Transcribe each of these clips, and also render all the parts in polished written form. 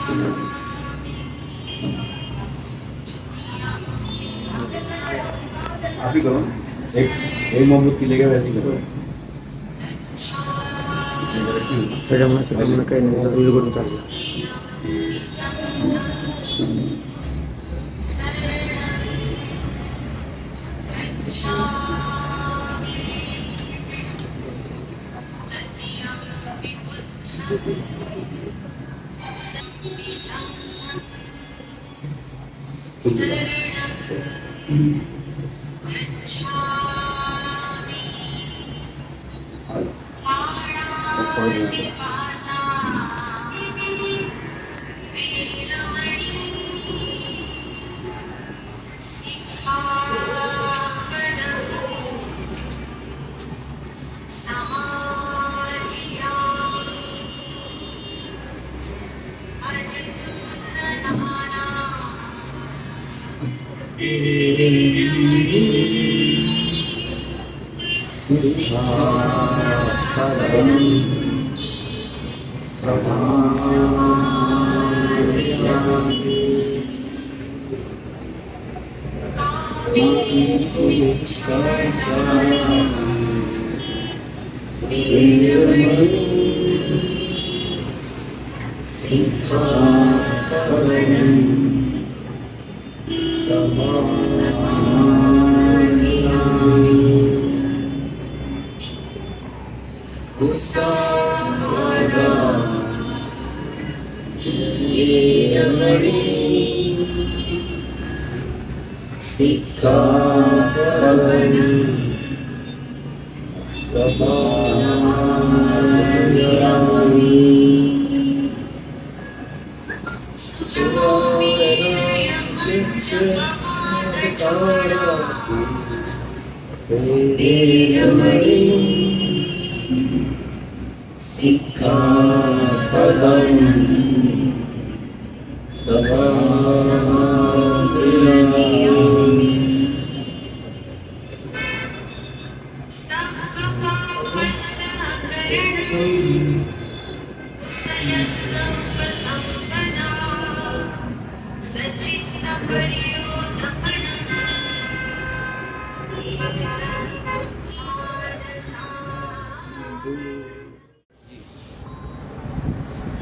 आप ही करो, एक मोमबत्ती लेके वैसे ही करो। छोटा कहीं नहीं तो इल्गो निकाल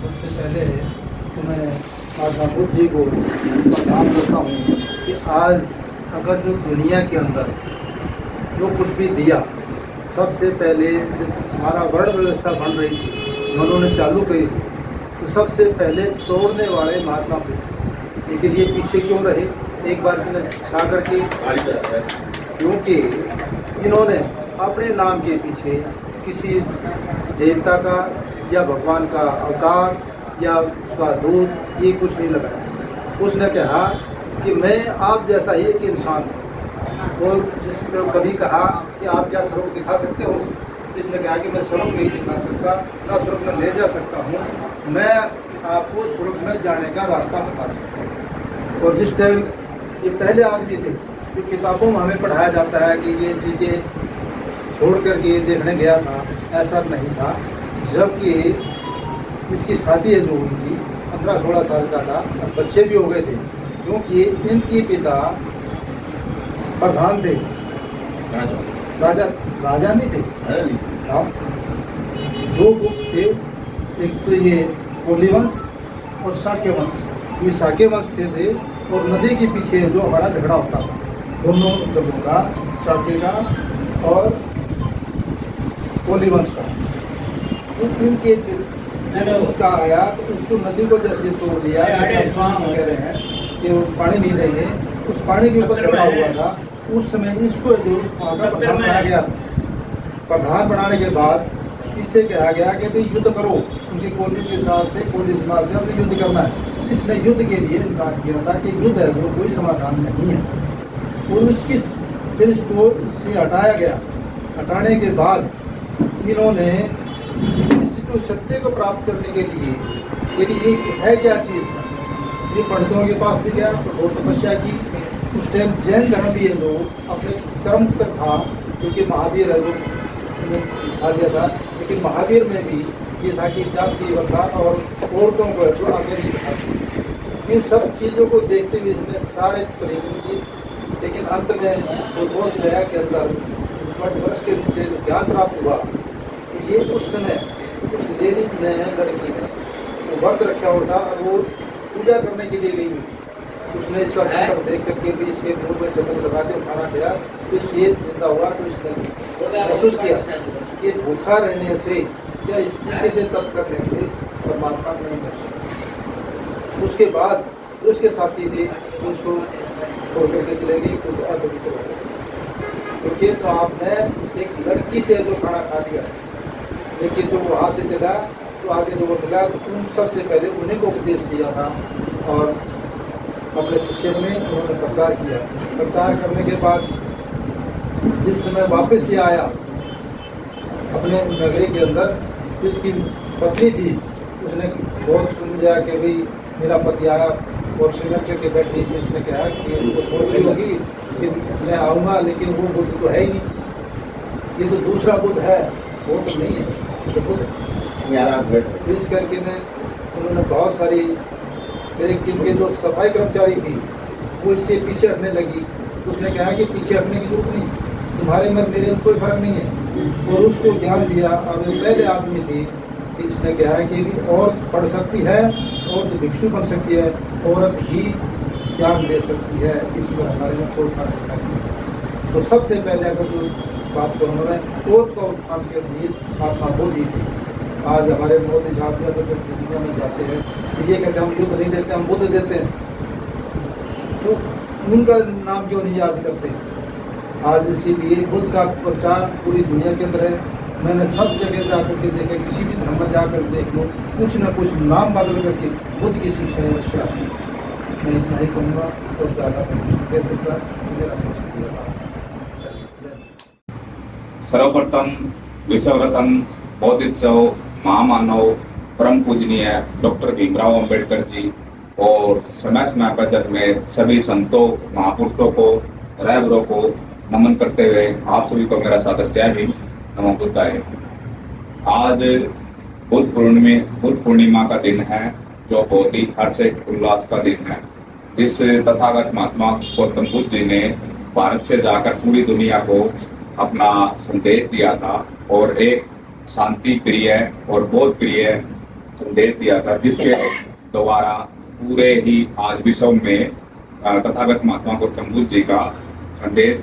सबसे पहले तो मैं महात्मा बुद्ध जी को प्रणाम करता हूँ कि आज अगर जो दुनिया के अंदर जो कुछ भी दिया, सबसे पहले जब हमारा वर्ण व्यवस्था बन रही थी, उन्होंने चालू करी थी, तो सबसे पहले तोड़ने वाले महात्मा बुद्ध। लेकिन ये पीछे क्यों रहे? एक बार इन्हें छा करके, क्योंकि इन्होंने अपने नाम के पीछे किसी देवता का या भगवान का अवतार या उसका दूत ये कुछ नहीं लगाया। उसने कहा कि मैं आप जैसा ही एक इंसान हूँ। और जिसने कभी कहा कि आप क्या स्वरूप दिखा सकते हो, जिसने कहा कि मैं स्वरूप नहीं दिखा सकता, ना स्वरूप में ले जा सकता हूँ, मैं आपको स्वरूप में जाने का रास्ता बता सकता हूँ। और जिस टाइम ये पहले आदमी थे, जो किताबों में हमें पढ़ाया जाता है कि ये चीज़ें छोड़ करके ये देखने गया था, ऐसा नहीं था। जबकि इसकी शादी जो हुई थी 15-16 साल का था और बच्चे भी हो गए थे, क्योंकि इनके पिता प्रधान थे, राजा नहीं थे। हाँ, दो थे, एक तो ये कोली वंश और शाक्य वंश। ये शाक्य वंश थे और नदी के पीछे जो हमारा झगड़ा होता था, दोनों लोगों का, शाक्य का और कोली वंश का। तो इनके जब का आया तो उसको नदी को जैसे तोड़ दिया, कह रहे हैं कि वो पानी नहीं देंगे, उस पानी के ऊपर झगड़ा हुआ था। उस समय इसको जो वहाँ का प्रधान बनाया गया, प्रधान बनाने के बाद इससे कहा गया कि भाई युद्ध करो, उनकी कोली के साथ से, कोली समाज से हमें युद्ध करना है। इसने युद्ध के लिए इनकार किया था कि युद्ध है जो कोई समाधान नहीं है। और उसकी फिर इसको इससे हटाया गया। हटाने के बाद इन्होंने इसको सत्य को प्राप्त करने के लिए कि ये है क्या चीज़, ये पंडितों के पास भी गया, कठोर तपस्या की। उस टाइम जैन धर्म भी ये लोग अपने चरम पर था, क्योंकि महावीर है जो आ गया था। लेकिन महावीर में भी ये था कि जाति बता और औरतों को जो आगे नहीं था। इन सब चीज़ों को देखते हुए इसने सारे तरीके की, लेकिन अंत में वो बोध गया के अंदर वर्ष के नीचे ज्ञान प्राप्त हुआ। तो ये उस समय उस लेडीज ने, लड़की ने वो व्रत रखा हुआ था, वो पूजा करने के लिए गई हुई। उसने इसका चित्र देख करके भी इसके मुंह में चम्मच लगा के खाना खाया, तो इसलिए जिंदा हुआ। तो इसने महसूस किया कि भूखा रहने से या इस तरीके से तप करने से परमात्मा नहीं मिल सकता। उसके बाद उसके साथी थे, उसको छोड़ करके चले गए क्योंकि अपवित्र हो गए। क्योंकि तो आपने एक लड़की से जो खाना खा लिया, लेकिन जो वहाँ से चला तो आगे जो वो मिला, तो उन सबसे पहले उन्हीं को उपदेश दिया था और अपने शिष्य में उन्होंने प्रचार किया। प्रचार करने के बाद जिस समय वापस ही आया अपने नगरी के अंदर, इसकी पत्नी थी, उसने बहुत समझा कि भाई मेरा पति आया और श्रीनगर करके बैठी थी। उसने कहा कि उनको सोचने लगी कि मैं आऊँगा, लेकिन वो बुद्ध तो है ही नहीं, ये तो दूसरा बुद्ध है, वो तो नहीं है, तो बुद्ध इस करके ने उन्होंने बहुत सारी, एक दिन के जो सफाई कर्मचारी थी वो इससे पीछे हटने लगी। उसने कहा कि पीछे हटने की जरूरत नहीं, तुम्हारे में मेरे में कोई फर्क नहीं है, और उसको ज्ञान दिया। और पहले आदमी थी कि उसने कहा कि भी औरत पढ़ सकती है, औरत भिक्षु बन सकती है, औरत ही ज्ञान दे सकती है, इसमें हमारे में कोई फर्क नहीं। तो सबसे पहले अगर जो बात करूँ मैं, औरत का उत्थान के लिए महात्मा बोधि थी। आज हमारे मोदी साहब जब दुनिया में जाते हैं तो ये कहते हैं हम युद्ध नहीं देते, हम बुद्ध देते हैं, तो उनका नाम क्यों नहीं याद करते। आज इसीलिए बुद्ध का प्रचार पूरी दुनिया के अंदर है। मैंने सब जगह जाकर के देखा, किसी भी धर्म में जाकर देख लो, कुछ न कुछ नाम बदल करके बुद्ध की शिक्षा है अवश्य। मैं इतना ही कहूँगा और ज़्यादा मैं कुछ कह सकता, मेरा सोच। सर्वप्रथम विश्वरत्न बोधिसत्व महामानव परम पूजनीय डॉक्टर भीमराव अंबेडकर जी और समय समय पर जग में सभी संतों महापुरुषों को, रहबरों को नमन करते हुए आप सभी को मेरा सादर जय भीम, नमो बुद्धाय। आज बुद्ध पूर्णिमा का दिन है, जो बहुत ही हर्ष उल्लास का दिन है। जिस तथागत महात्मा गौतम बुद्ध जी ने भारत से जाकर पूरी दुनिया को अपना संदेश दिया था और एक शांति प्रिय और बोध प्रिय संदेश दिया था, जिसके द्वारा पूरे ही आज विश्व में तथागत महात्मा गौतम बुद्ध जी का संदेश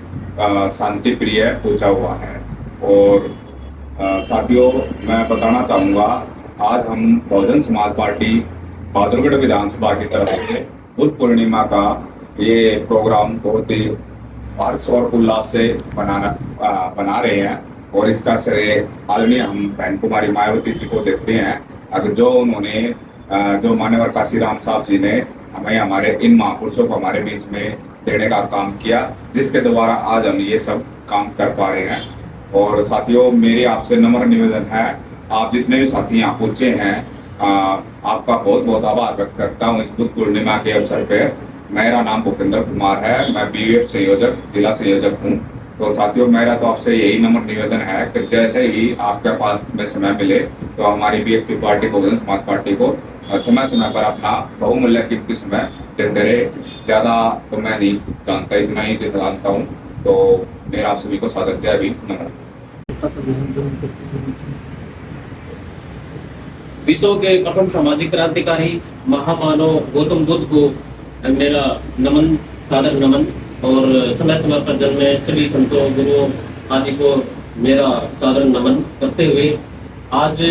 शांति प्रिय पहुंचा हुआ है। और साथियों, मैं बताना चाहूँगा, आज हम बहुजन समाज पार्टी बहादुरगढ़ विधानसभा की तरफ से बुद्ध पूर्णिमा का ये प्रोग्राम बहुत ही हर्ष और उल्लास से बना रहे हैं। और इसका श्रेय आदरणीय हम बहन कुमारी मायावती जी को देते हैं, अगर जो उन्होंने जो मान्यवर काशीराम साहब जी ने हमें हमारे इन महापुरुषों को हमारे बीच में देने का काम किया, जिसके द्वारा आज हम ये सब काम कर पा रहे हैं। और साथियों, मेरी आपसे नम्र निवेदन है, आप जितने भी साथी यहाँ पहुंचे हैं, आपका बहुत बहुत आभार व्यक्त करता हूँ इस बुद्ध पूर्णिमा के अवसर पे। मेरा नाम भूपेंद्र कुमार है, मैं BUF संयोजक, जिला संयोजक हूँ। तो साथियों, मेरा तो आपसे यही नम्र निवेदन है कि जैसे ही आपके पास में समय मिले तो हमारी BSP party, Bahujan Samaj party को समय समय पर अपना बहुमूल्य कीमती समय देते रहे। ज़्यादा तो मैं नहीं जानता, इतना ही जानता हूँ। तो मेरा आप सभी को सादर जय भीम, नमस्कार। विश्व के प्रथम सामाजिक क्रांतिकारी महामानव गौतम बुद्ध को मेरा नमन, सादर नमन। और समय समय पर जन्मे सभी संतों, गुरुओं आदि को मेरा सादर नमन करते हुए आज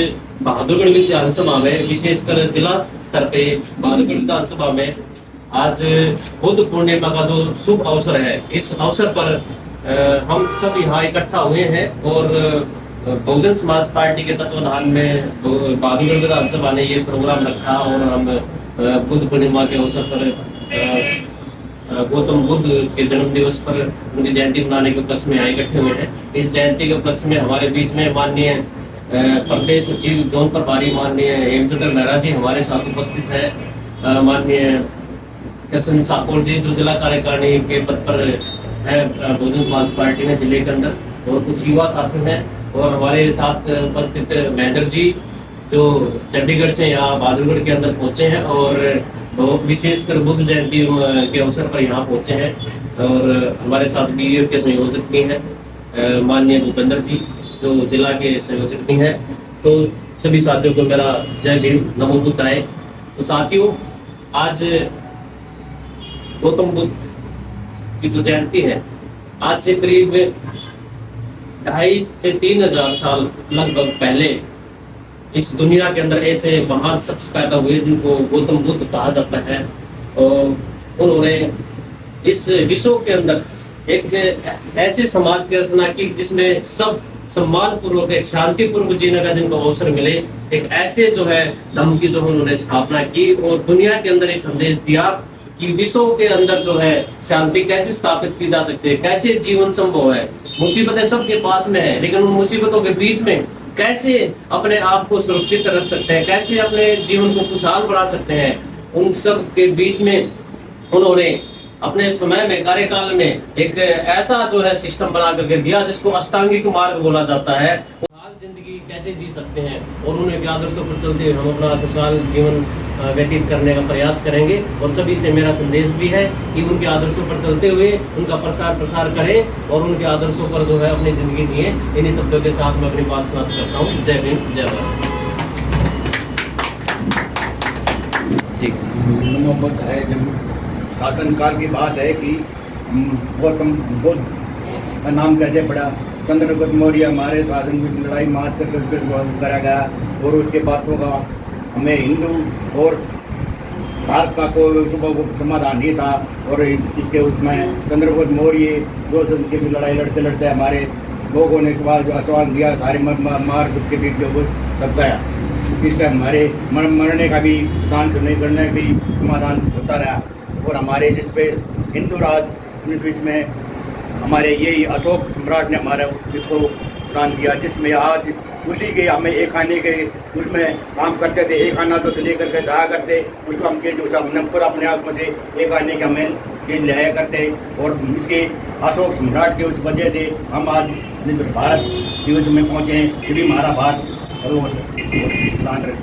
बहादुरगढ़ विधानसभा में, विशेषकर जिला स्तर पे बहादुरगढ़ विधानसभा में आज बुद्ध पूर्णिमा का जो शुभ अवसर है, इस अवसर पर हम सब यहाँ इकट्ठा हुए हैं। और बहुजन समाज पार्टी के तत्वाधान में बहादुरगढ़ विधानसभा ने ये प्रोग्राम रखा और हम बुद्ध पूर्णिमा के अवसर पर गौतम बुद्ध के जन्म दिवस पर उनकी जयंती मनाने के उपलक्ष्य में यहाँ इकट्ठे हुए हैं। इस जयंती के उपलक्ष्य में हमारे बीच में माननीय प्रदेश सचिव जोन प्रभारी माननीय हेमचंद्र मेहरा जी हमारे साथ उपस्थित है। माननीय कृष्ण साकोर जी जो जिला कार्यकारिणी के पद पर है बहुजन समाज पार्टी ने जिले के अंदर, और कुछ युवा साथी हैं। और हमारे साथ उपस्थित महेंद्र जी जो चंडीगढ़ से यहाँ बहादुरगढ़ के अंदर पहुँचे हैं और विशेषकर बुद्ध जयंती के अवसर पर यहाँ पहुँचे हैं। और हमारे साथ वीडियो के संयोजक भी हैं माननीय भूपेंद्र जी, जो जिला के संयोजक भी हैं। तो सभी साथियों को मेरा जय भीम, नमो बुद्धाय। तो साथियों, आज गौतम बुद्ध की जो जयंती है, आज से करीब 2,500 से 3,000 साल लगभग पहले इस दुनिया के अंदर ऐसे महान शख्स पैदा हुए जिनको गौतम बुद्ध कहा जाता है। और उन्होंने इस विश्व के अंदर एक ऐसे समाज की रचना की जिसमें सब सम्मान पूर्वक, एक शांति पूर्वक जीने का जिनको अवसर मिले। एक ऐसे जो है धर्म की जो उन्होंने स्थापना की और दुनिया के अंदर एक संदेश दिया कि विश्व के अंदर जो है शांति कैसे स्थापित की जा सकती है, कैसे जीवन संभव है। मुसीबतें सबके पास में है, लेकिन उन मुसीबतों के बीच में कैसे अपने आप को सुरक्षित रख सकते हैं, कैसे अपने जीवन को खुशहाल बना सकते हैं, उन सब के बीच में उन्होंने अपने समय में, कार्यकाल में एक ऐसा जो है सिस्टम बना करके दिया जिसको अष्टांगिक मार्ग बोला जाता है। खुशहाल जिंदगी कैसे जी सकते हैं और उनके आदर्शों पर चलते हुए हम अपना खुशहाल जीवन व्यतीत करने का प्रयास करेंगे। और सभी से मेरा संदेश भी है कि उनके आदर्शों पर चलते हुए उनका प्रसार प्रसार करें और उनके आदर्शों पर जो है अपनी जिंदगी जिए। इन्हीं शब्दों के साथ मैं अपनी बात समाप्त करता हूँ। जय भीम, जय भारत। जी, नमो बुद्ध है। जब शासनकाल की बात है कि गौतम बुद्ध का नाम कैसे पड़ा। चंद्रगुप्त मौर्य हमारे शासन में लड़ाई मार करके करा गया और उसके बाद होगा हमें हिंदू और भारत का कोई समाधान नहीं था। और इसके उसमें चंद्रगुप्त मौर्य जो उनकी भी लड़ाई लड़ते लड़ते हमारे लोगों ने आश्वासन दिया, सारे मार के बीच जो सकता है इसका हमारे मरने का भी सिद्धांत नहीं करने का भी समाधान होता रहा। और हमारे जिस पे हिंदू राज में हमारे यही अशोक सम्राट ने हमारा इसको प्रदान किया, जिसमें आज उसी के हमें एक आने के उसमें काम करते थे। एक आना तो लेकर के जाया करते, उसको हम चीज़ हमने खुद अपने आप में से एक आने के हमें चीज़ लाया करते। और इसके अशोक सम्राट के उस वजह से हम आज भारत युद्ध में पहुँचे हैं। ये भी हमारा भारत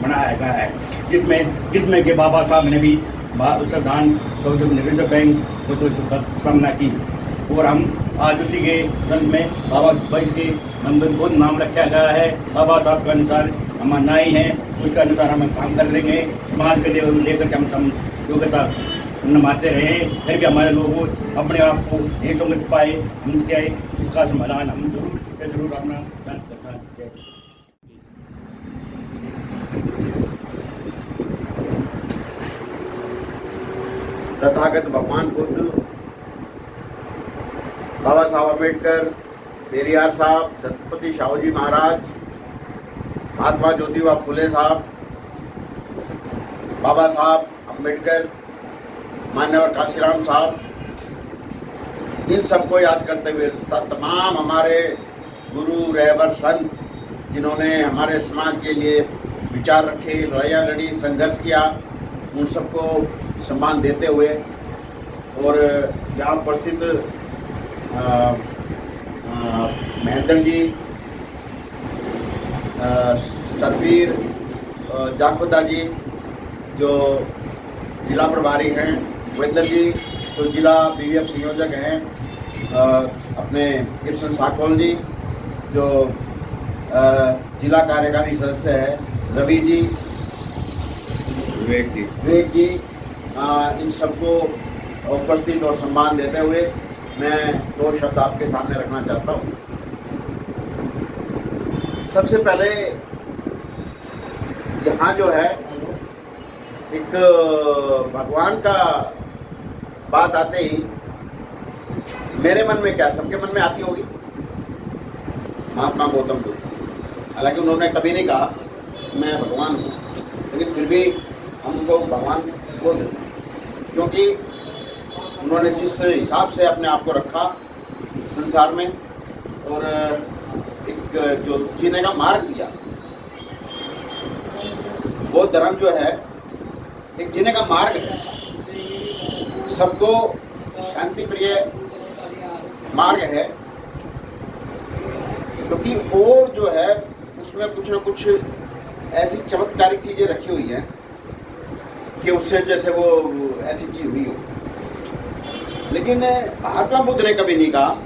बनाया गया है, जिसमें के बाबा साहब ने भी संविधान रिजर्व बैंक उसको सामना की। और हम आज उसी के रंग में बाबा भाई के बुद्ध नाम रखा गया है। बाबा साहब के अनुसार हम अन्यायी हैं, उसके अनुसार हम काम कर लेंगे। समाज के लेकर के हम योग्यता नमाते रहे, फिर भी हमारे लोग अपने आप को नहीं समझ पाए। इसका समाधान हम जरूर अपना करना चाहिए। तथागत भगवान बुद्ध, बाबा साहब अम्बेडकर, पेरियार साहब, छत्रपति शाहू महाराज, महात्मा ज्योतिबा फुले साहब, बाबा साहब अम्बेडकर, मान्यवर काशीराम साहब, इन सबको याद करते हुए तमाम हमारे गुरु रहबर संत जिन्होंने हमारे समाज के लिए विचार रखे, लड़ाइयाँ लड़ी, संघर्ष किया, उन सबको सम्मान देते हुए और यहाँ उपस्थित महेंद्र जी, सतवीर जाखोदा जी जो जिला प्रभारी हैं, वेंद्र जी जो जिला बीवीएफ संयोजक हैं, अपने गिरसन साकोल जी जो जिला कार्यकारी सदस्य है, रवि जी, विवेक जी, इन सबको उपस्थित और सम्मान देते हुए मैं 2 शब्द आपके सामने रखना चाहता हूँ। सबसे पहले यहाँ जो है एक भगवान का बात आते ही मेरे मन में क्या, सबके मन में आती होगी महात्मा गौतम बुद्ध। हालांकि उन्होंने कभी नहीं कहा मैं भगवान हूँ, लेकिन फिर भी हम उनको भगवान बोल देते हैं, क्योंकि उन्होंने जिस हिसाब से अपने आप को रखा संसार में और एक जो जीने का मार्ग दिया। वो धर्म जो है एक जीने का मार्ग है, सबको शांति प्रिय मार्ग है, क्योंकि और जो है उसमें कुछ ना कुछ ऐसी चमत्कारिक चीज़ें रखी हुई हैं कि उससे जैसे वो ऐसी चीज़ हुई हो। लेकिन महात्मा बुद्ध ने कभी नहीं कहा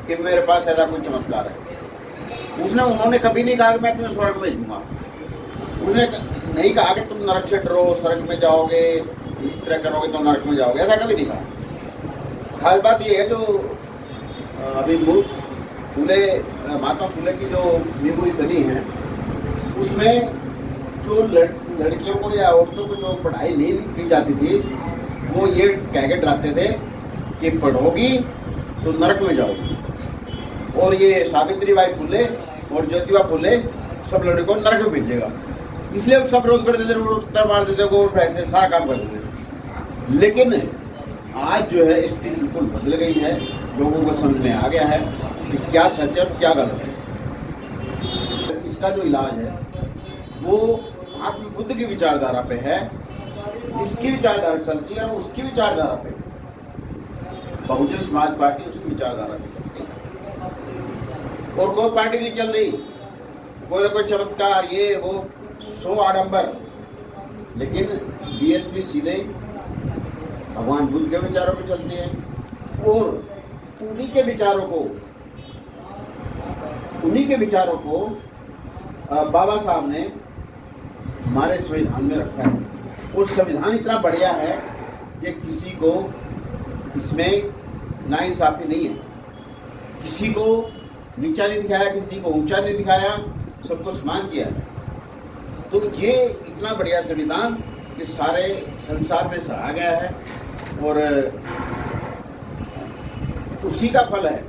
कि मेरे पास ऐसा कोई चमत्कार है। उन्होंने कभी नहीं कहा कि मैं तुम्हें स्वर्ग में भेजूंगा। उसने नहीं कहा कि तुम नरक से डरो, स्वर्ग में जाओगे, इस तरह करोगे तो नरक में जाओगे, ऐसा कभी नहीं कहा। खास बात ये है जो अभी महात्मा फुले की जो मूवी बनी है उसमें जो लड़कियों को या औरतों को जो पढ़ाई नहीं की जाती थी वो ये कह के डराते थे कि पढ़ोगी तो नरक में जाओगी। और ये सावित्रीबाई फुले और ज्योतिबा फुले सब लड़कों को नरक में भेजेगा, इसलिए उसका विरोध करते थे, उत्तर मार देते, गोबर फेंकते, सारा काम करते थे। लेकिन आज जो है स्थिति बिल्कुल बदल गई है, लोगों को समझ में आ गया है कि क्या सच है क्या गलत है। इसका जो इलाज है वो महात्मा बुद्ध की विचारधारा पे है, इसकी विचारधारा चलती है और उसकी विचारधारा पे बहुजन समाज पार्टी उसकी विचारधारा पे चलती है। और कोई पार्टी नहीं चल रही, कोई ना कोई चमत्कार ये वो सो आडंबर, लेकिन बीएसपी सीधे भगवान बुद्ध के विचारों पे चलती है। और उन्हीं के विचारों को बाबा साहब ने हमारे संविधान में रखा है। और संविधान इतना बढ़िया है कि किसी को इसमें नाइंसाफी नहीं है, किसी को नीचा नहीं दिखाया, किसी को ऊंचा नहीं दिखाया, सबको समान किया है। तो ये इतना बढ़िया संविधान कि सारे संसार में सराहा गया है। और उसी का फल है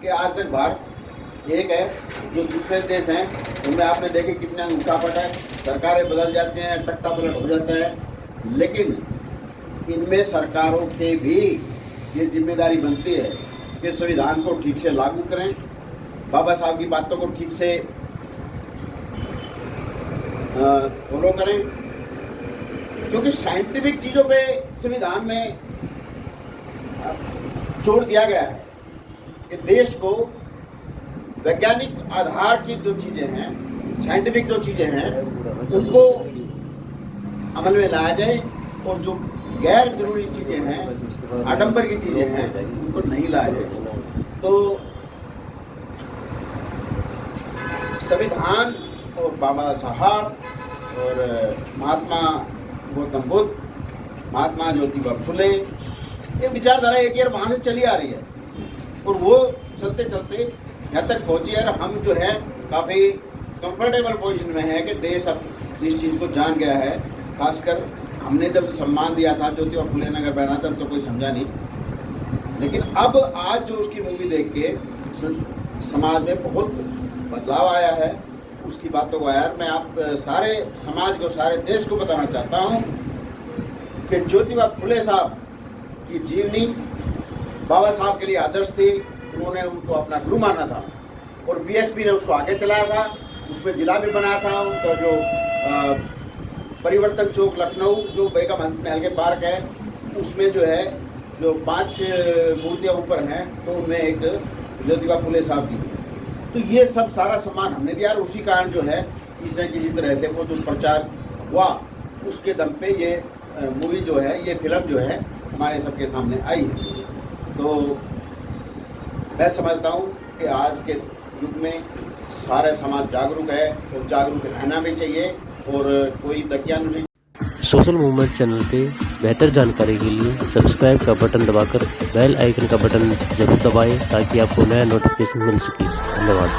कि आज तक भारत एक है। जो दूसरे देश हैं उनमें आपने देखे कितना उठापट है, सरकारें बदल जाती हैं, तख्ता पलट हो जाता है, लेकिन इनमें सरकारों के भी ये जिम्मेदारी बनती है कि संविधान को ठीक से लागू करें, बाबा साहब की बातों को ठीक से फॉलो करें। क्योंकि साइंटिफिक चीज़ों पे संविधान में जोर दिया गया है कि देश को वैज्ञानिक आधार की जो चीज़ें हैं, साइंटिफिक जो चीज़ें हैं, उनको अमल में लाया जाए और जो गैर जरूरी चीज़ें हैं, आडंबर की चीज़ें हैं, उनको नहीं लाया जाए। तो संविधान और बाबा साहब और महात्मा गौतम बुद्ध, महात्मा ज्योतिबा फुले, ये विचारधारा एक यार वहाँ से चली आ रही है और वो चलते चलते यहाँ तक पहुँची है। और हम जो है काफ़ी कंफर्टेबल पोजीशन में है कि देश अब इस चीज़ को जान गया है। खासकर हमने जब सम्मान दिया था ज्योतिबा फुले नगर बना, तब तो कोई समझा नहीं, लेकिन अब आज जो उसकी मूवी देख के समाज में बहुत बदलाव आया है, उसकी बातों को यार मैं आप सारे समाज को, सारे देश को बताना चाहता हूँ कि ज्योतिबा फुले साहब की जीवनी बाबा साहब के लिए आदर्श थी। उन्होंने उनको अपना गुरु माना था और बीएसपी ने उसको आगे चलाया था। उसमें जिला भी बनाया था उनका जो परिवर्तन चौक लखनऊ जो बेगम महल के पार्क है, उसमें जो है जो 5 मूर्तियाँ ऊपर हैं, तो उनमें एक ज्योतिबा फुले साहब की। तो ये सब सारा सम्मान हमने दिया और उसी कारण जो है किसी तरह से वो जो प्रचार हुआ उसके दम पे ये मूवी जो है, ये फिल्म जो है हमारे सबके सामने आई है। तो मैं समझता हूँ कि आज के युग में सारा समाज जागरूक है और जागरूक रहना भी चाहिए। और कोई दकियानुसी सोशल मूवमेंट चैनल पे बेहतर जानकारी के लिए सब्सक्राइब का बटन दबाकर बेल आइकन का बटन जरूर दबाएं ताकि आपको नया नोटिफिकेशन मिल सके। धन्यवाद।